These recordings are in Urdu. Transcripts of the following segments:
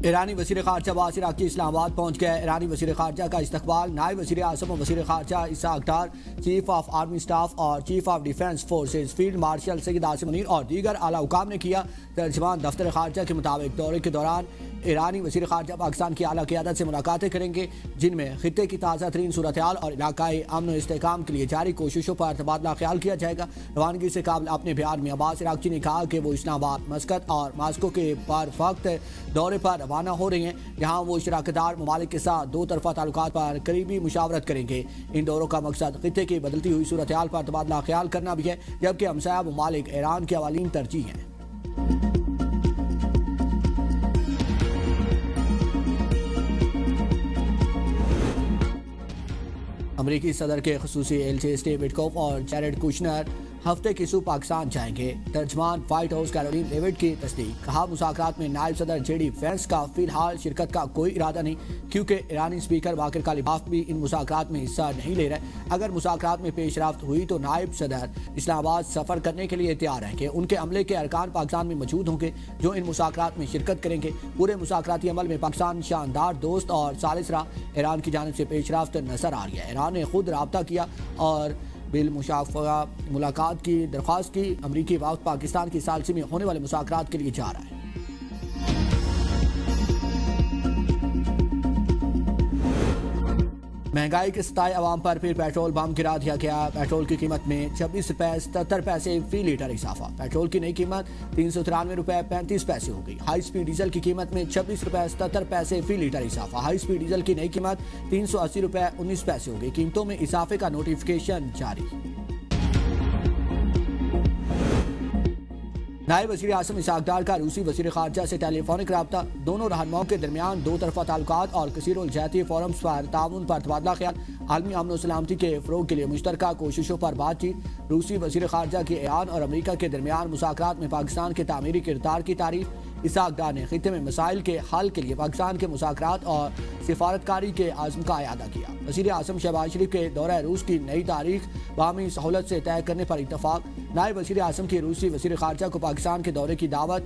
ایرانی وزیر خارجہ عباس عراقچی اسلام آباد پہنچ گئے۔ ایرانی وزیر خارجہ کا استقبال نائب وزیر اعظم و وزیر خارجہ Ishaq Dar, chief of army staff اور chief of defence forces field marshal Syed Asim Munir اور دیگر اعلیٰ حکام نے کیا۔ ترجمان دفتر خارجہ کے مطابق دورے کے دوران ایرانی وزیر خارجہ پاکستان کی اعلیٰ قیادت سے ملاقاتیں کریں گے، جن میں خطے کی تازہ ترین صورتحال اور علاقائی امن و استحکام کے لیے جاری کوششوں پر تبادلہ خیال کیا جائے گا۔ روانگی سے قبل اپنے بیان میں عباس عراقچی نے کہا کہ وہ اسلام آباد، مسقط اور ماسکو کے بروقت دورے پر روانہ ہو رہے ہیں، جہاں وہ شراکت دار ممالک کے ساتھ دو طرفہ تعلقات پر قریبی مشاورت کریں گے۔ ان دوروں کا مقصد خطے کی بدلتی ہوئی صورتحال پر تبادلہ خیال کرنا بھی ہے، جبکہ ہمسایہ ممالک ایران کی اولین ترجیح ہیں۔ امریکی صدر کے خصوصی ایلچی اسٹیو وٹکوف اور جیرڈ کوشنر ہفتے کی صبح پاکستان جائیں گے۔ ترجمان وائٹ ہاؤس کیرولین لیوٹ کی تصدیق، کہا مذاکرات میں نائب صدر جے ڈی وینس کا فی الحال شرکت کا کوئی ارادہ نہیں، کیونکہ ایرانی اسپیکر باقر کالیباف بھی ان مذاکرات میں حصہ نہیں لے رہے۔ اگر مذاکرات میں پیش رفت ہوئی تو نائب صدر اسلام آباد سفر کرنے کے لیے تیار ہیں کہ ان کے عملے کے ارکان پاکستان میں موجود ہوں گے جو ان مذاکرات میں شرکت کریں گے۔ پورے مذاکراتی عمل میں پاکستان شاندار دوست اور ثالث رہا۔ ایران کی جانب سے پیش رفت نظر آ رہی ہے۔ ایران نے خود رابطہ کیا اور بالمشافہہ ملاقات کی درخواست کی۔ امریکی وفد پاکستان کی ثالثی میں ہونے والے مذاکرات کے لیے جا رہا ہے۔ مہنگائی کے ستائے عوام پر پھر پیٹرول بم گرا دیا گیا۔ پیٹرول کی قیمت میں 26 روپے 77 پیسے فی لیٹر اضافہ۔ پیٹرول کی نئی قیمت 393 روپے 35 پیسے ہو گئی۔ ہائی سپیڈ ڈیزل کی قیمت میں 26 روپے 77 پیسے فی لیٹر اضافہ۔ ہائی سپیڈ ڈیزل کی نئی قیمت 380 روپے 19 پیسے ہو گئی۔ قیمتوں میں اضافے کا نوٹیفیکیشن جاری۔ نائب وزیر اعظم اسحاق ڈار کا روسی وزیر خارجہ سے ٹیلی فونک رابطہ، دونوں رہنماؤں کے درمیان دو طرفہ تعلقات اور کثیر الجہتی فورمز پر تعاون پر تبادلہ خیال، عالمی امن و سلامتی کے فروغ کے لیے مشترکہ کوششوں پر بات چیت۔ روسی وزیر خارجہ کی ایران اور امریکہ کے درمیان مذاکرات میں پاکستان کے تعمیری کردار کی تعریف۔ اسحاق ڈار نے خطے میں مسائل کے حل کے لیے پاکستان کے مذاکرات اور سفارتکاری کے عزم کا اعادہ کیا۔ وزیر اعظم شہباز شریف کے دورہ روس کی نئی تاریخ باہمی سہولت سے طے کرنے پر اتفاق۔ نائب وزیر اعظم کی روسی وزیر خارجہ کو پاکستان کے دورے کی دعوت،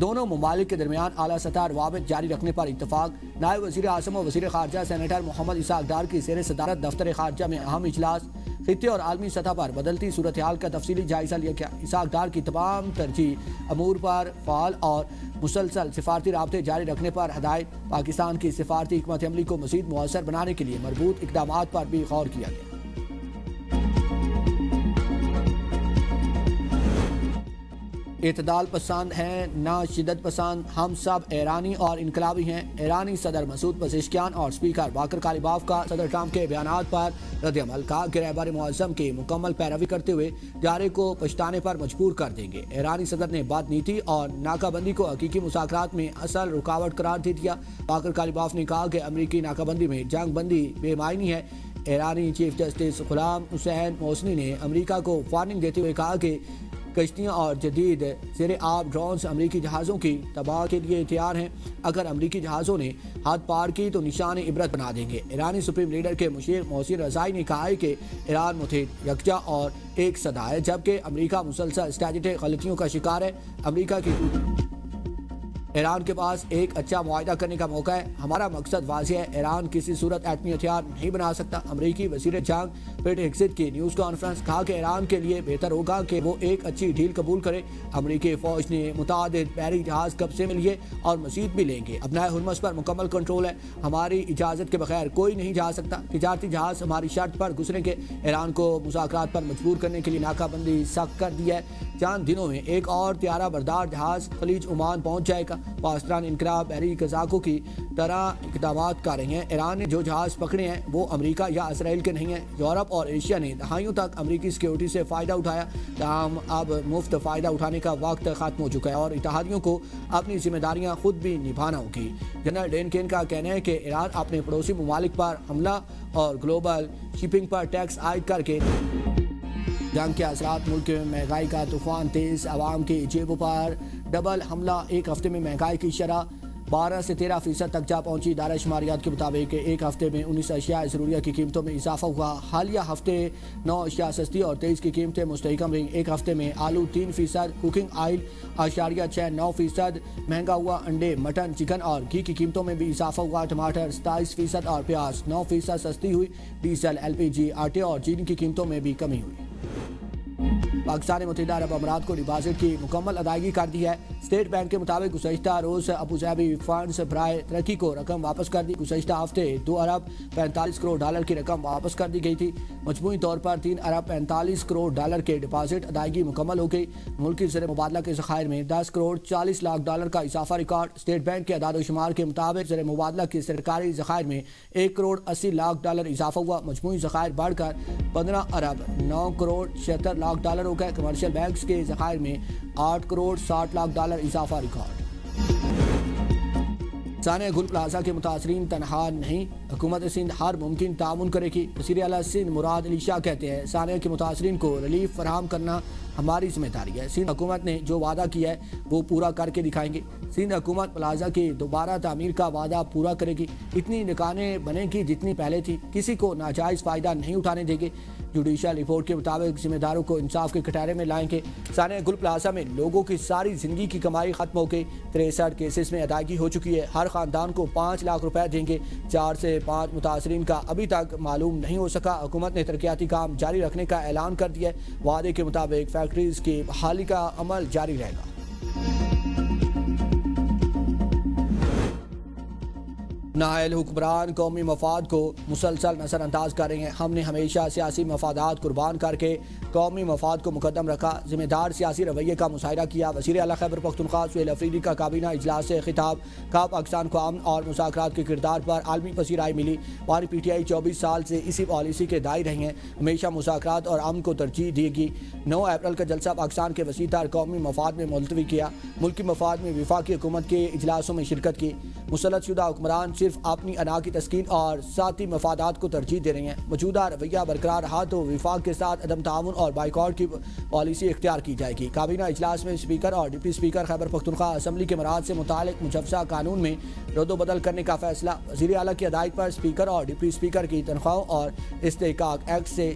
دونوں ممالک کے درمیان اعلیٰ سطح روابط جاری رکھنے پر اتفاق۔ نائب وزیر اعظم و وزیر خارجہ سینیٹر محمد اسحاق ڈار کی زیر صدارت دفتر خارجہ میں اہم اجلاس، خطے اور عالمی سطح پر بدلتی صورتحال کا تفصیلی جائزہ لیا گیا۔ اسحاق ڈار کی تمام ترجیح امور پر فعال اور مسلسل سفارتی رابطے جاری رکھنے پر ہدایت۔ پاکستان کی سفارتی حکمت عملی کو مزید مؤثر بنانے کے لیے مربوط اقدامات پر بھی غور کیا گیا۔ اعتدال پسند ہیں نہ شدت پسند، ہم سب ایرانی اور انقلابی ہیں۔ ایرانی صدر مسعود پزشکیان اور اسپیکر باقر کالیباف کا صدر ٹرمپ کے بیانات پر رد عمل، کہا کہ رہبر معظم کی مکمل پیروی کرتے ہوئے جارے کو پچھتانے پر مجبور کر دیں گے۔ ایرانی صدر نے بد نیتی اور ناکہ بندی کو حقیقی مذاکرات میں اصل رکاوٹ قرار دے دیا۔ باقر کالیباف نے کہا کہ امریکی ناکہ بندی میں جنگ بندی بے معنی ہے۔ ایرانی چیف جسٹس غلام حسین محسنی نے امریکہ کو وارننگ دیتے ہوئے کہا کہ کشتیاں اور جدید زیر آب ڈرونز امریکی جہازوں کی تباہ کے لیے تیار ہیں۔ اگر امریکی جہازوں نے حد پار کی تو نشان عبرت بنا دیں گے۔ ایرانی سپریم لیڈر کے مشیر محسن رضائی نے کہا ہے کہ ایران متحد، یکجا اور ایک صدا ہے، جبکہ امریکہ مسلسل اسٹریٹجک غلطیوں کا شکار ہے۔ امریکہ کی ایران کے پاس ایک اچھا معاہدہ کرنے کا موقع ہے۔ ہمارا مقصد واضح ہے، ایران کسی صورت ایٹمی ہتھیار نہیں بنا سکتا۔ امریکی وزیر جنگ پیٹ ہیگسٹ کی نیوز کانفرنس، کہا کہ ایران کے لیے بہتر ہوگا کہ وہ ایک اچھی ڈیل قبول کرے۔ امریکی فوج نے متعدد بحری جہاز قبضے میں لیے اور مزید بھی لیں گے۔ اپنا ہرمز پر مکمل کنٹرول ہے، ہماری اجازت کے بغیر کوئی نہیں جا سکتا۔ تجارتی جہاز ہماری شرط پر گزریں گے۔ ایران کو مذاکرات پر مجبور کرنے کے لیے ناکہ بندی سخت کر دی ہے۔ چند دنوں میں ایک اور طیارہ بردار جہاز خلیج عمان پہنچ جائے گا۔ پاسداران انقلاب بحری قزاقوں کی طرح اقدامات کر رہے ہیں۔ ایران نے جو جہاز پکڑے ہیں وہ امریکہ یا اسرائیل کے نہیں ہیں۔ یورپ اور ایشیا نے دہائیوں تک امریکی سیکیورٹی سے فائدہ اٹھایا، تاہم اب مفت فائدہ اٹھانے کا وقت ختم ہو چکا ہے اور اتحادیوں کو اپنی ذمہ داریاں خود بھی نبھانا ہوگی۔ جنرل ڈین کین کا کہنا ہے کہ ایران اپنے پڑوسی ممالک پر حملہ اور گلوبل شپنگ پر ٹیکس عائد کر کے جنگ کے اثرات، ملک میں مہنگائی کا طوفان تیز، عوام کی جیبوں پر ڈبل حملہ، ایک ہفتے میں مہنگائی کی شرح 12 سے 13% تک جا پہنچی۔ ادارہ شماریات کے مطابق ایک ہفتے میں 19 اشیاء ضروریہ کی قیمتوں میں اضافہ ہوا۔ حالیہ ہفتے 9 اشیاء سستی اور 23 کی قیمتیں مستحکم رہیں۔ ایک ہفتے میں آلو 3%، کوکنگ آئل 0.69% مہنگا ہوا۔ انڈے، مٹن، چکن اور گھی کی قیمتوں میں بھی اضافہ ہوا۔ ٹماٹر 27% اور پیاز 9% سستی ہوئی۔ ڈیزل، LPG، آٹے اور چینی کی قیمتوں میں بھی کمی ہوئی۔ پاکستان متحدہ عرب امارات کو ڈپازٹ کی مکمل ادائیگی کر دی ہے۔ اسٹیٹ بینک کے مطابق گزشتہ روز ابوظہبی فنڈز برائے ترقی کو رقم واپس کر دی۔ گزشتہ ہفتے 2 ارب 45 کروڑ ڈالر کی رقم واپس کر دی گئی تھی۔ مجموعی طور پر 3 ارب 45 کروڑ ڈالر کے ڈپازٹ ادائیگی مکمل ہو گئی۔ ملکی زر مبادلہ کے ذخائر میں 10 کروڑ 40 لاکھ ڈالر کا اضافہ ریکارڈ۔ اسٹیٹ بینک کے اعداد و شمار کے مطابق زر مبادلہ کے سرکاری ذخائر میں 1 کروڑ 80 لاکھ ڈالر اضافہ ہوا۔ مجموعی ذخائر بڑھ کر 15 ارب 9 کروڑ 76 لاکھ ڈالر ہو گئے۔ کمرشل بینکس کے ذخائر میں 8 کروڑ 60 لاکھ ڈالر اضافہ ریکارڈ۔ ثانیہ گل پلازا کے متاثرین تنہا نہیں، حکومت سندھ ہر ممکن تعاون کرے گی۔ وزیر اعلیٰ سندھ مراد علی شاہ کہتے ہیں ثانیہ کے متاثرین کو ریلیف فراہم کرنا ہماری ذمہ داری ہے۔ سندھ حکومت نے جو وعدہ کیا ہے وہ پورا کر کے دکھائیں گے۔ سندھ حکومت پلازا کی دوبارہ تعمیر کا وعدہ پورا کرے گی۔ اتنی دکانیں بنے گی جتنی پہلے تھی، کسی کو ناجائز فائدہ نہیں اٹھانے دیں گے۔ جوڈیشل رپورٹ کے مطابق ذمہ داروں کو انصاف کے کٹہرے میں لائیں گے۔ ثانیہ گل پلازا میں لوگوں کی ساری زندگی کی کمائی ختم ہو گئی۔ 63 کیسز میں ادائیگی ہو چکی ہے۔ ہر خاندان کو 5 لاکھ روپے دیں گے۔ 4 سے 5 متاثرین کا ابھی تک معلوم نہیں ہو سکا۔ حکومت نے ترقیاتی کام جاری رکھنے کا اعلان کر دیا ہے۔ وعدے کے مطابق فیکٹریز کی بحالی کا عمل جاری رہے گا۔ نااہل حکمران قومی مفاد کو مسلسل نظر انداز کر رہے ہیں۔ ہم نے ہمیشہ سیاسی مفادات قربان کر کے قومی مفاد کو مقدم رکھا، ذمہ دار سیاسی رویے کا مظاہرہ کیا۔ وزیر اعلیٰ خیبر پختونخوا سہیل افریدی کا کابینہ اجلاس سے خطاب۔ کہا پاکستان کو امن اور مذاکرات کے کردار پر عالمی پذیرائی ملی۔ ہماری PTI 24 سال سے اسی پالیسی کے داعی رہی ہیں، ہمیشہ مذاکرات اور امن کو ترجیح دی گی۔ 9 اپریل کا جلسہ پاکستان کے وسیع تر قومی مفاد میں ملتوی کیا۔ ملکی مفاد میں وفاقی حکومت کے اجلاسوں میں شرکت کی۔ مسلط شدہ حکمران صرف اپنی انا کی تسکین اور ذاتی مفادات کو ترجیح دے رہے ہیں۔ موجودہ رویہ برقرار رہا تو وفاق کے ساتھ عدم تعاون اور بائیکاٹ کی پالیسی اختیار کی جائے گی۔ کابینہ اجلاس میں اسپیکر اور deputy speaker Khyber Pakhtunkhwa assembly کے مراحل سے متعلق مجوزہ قانون میں رد و بدل کرنے کا فیصلہ۔ وزیر اعلیٰ کی ہدایت پر اسپیکر اور ڈپٹی اسپیکر کی تنخواہوں اور استحقاق ایکٹ سے